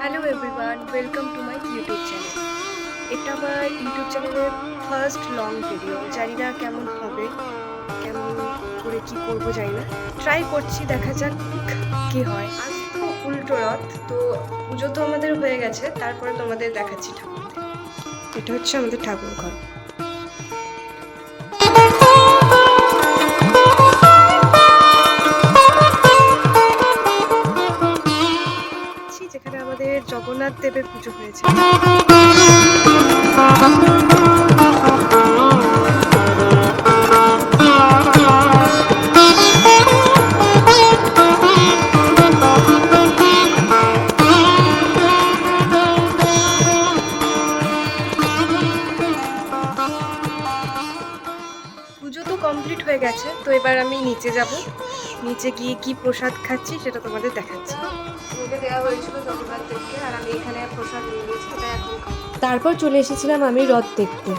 Hello everyone, welcome to my YouTube channel. এটা আমার YouTube চ্যানেলের ফার্স্ট লং ভিডিও। জানি না কেমন হবে, কেমন করে কি করব জানি না, ট্রাই করছি, দেখা যাক কি হয়। আজ তো উল্টো রথ, তো পুজো তো আমাদের হয়ে গেছে, তারপরে তোমাদের দেখাচ্ছি ঠাকুরদের। এটা হচ্ছে আমাদের ঠাকুর ঘর। যেখানে আমাদের জগন্নাথ দেবের পুজো হয়েছে। পুজো তো কমপ্লিট হয়ে গেছে, তো এবার আমি নিচে যাব। নিচে গিয়ে কি প্রসাদ খাচ্ছি সেটা তোমাদের দেখাচ্ছি। ভোগে দেওয়া হয়েছিল জগন্নাথ দেবকে, আর আমি এখানে প্রসাদ নিয়ে নিয়েছি, এটা এখন। তারপর চলে এসেছিলাম আমি রথ দেখতে।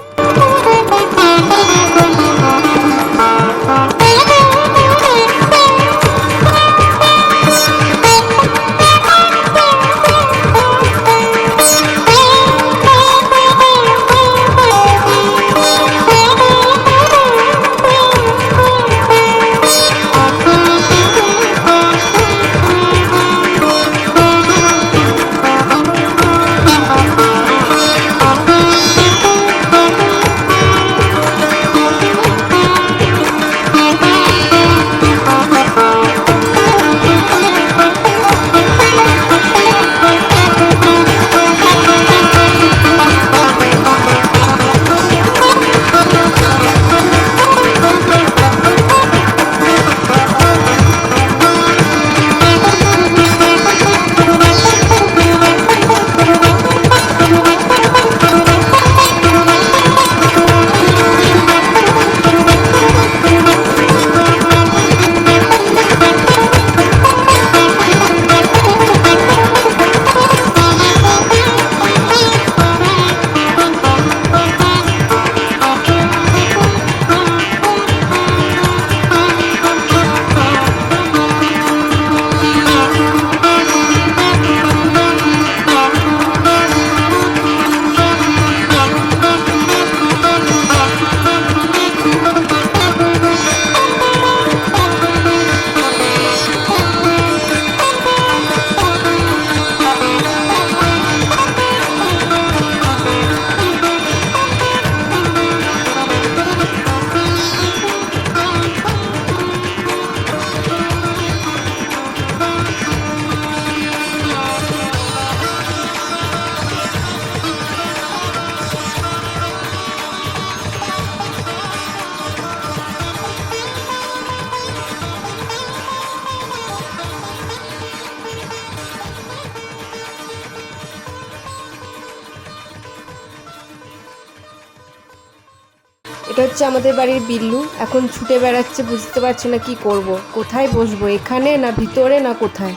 এটা হচ্ছে আমাদের বাড়ির বিল্লু, এখন ছুটে বেড়াচ্ছে, বুঝতে পারছি না কি করব, কোথায় বসবো, এখানে না ভিতরে না কোথায়।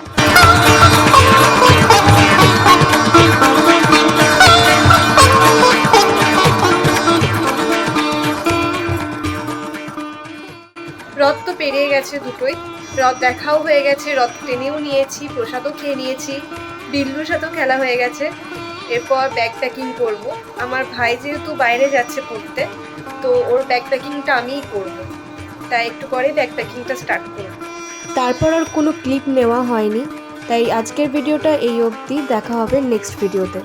রথ তো পেরিয়ে গেছে দুটোই, রথ দেখাও হয়ে গেছে, রথ টেনেও নিয়েছি, প্রসাদও খেয়ে নিয়েছি, বিল্লুর সাথেও খেলা হয়ে গেছে। এরপর ব্যাগ প্যাকিং করবো। আমার ভাই যেহেতু বাইরে যাচ্ছে পড়তে, তো ওর ব্যাগ প্যাকিংটা আমিই করবো, তাই একটু পরে ব্যাগ প্যাকিংটা স্টার্ট করব। তারপর আর কোনো ক্লিপ নেওয়া হয়নি, তাই আজকের ভিডিওটা এই অবধি। দেখা হবে নেক্সট ভিডিওতে।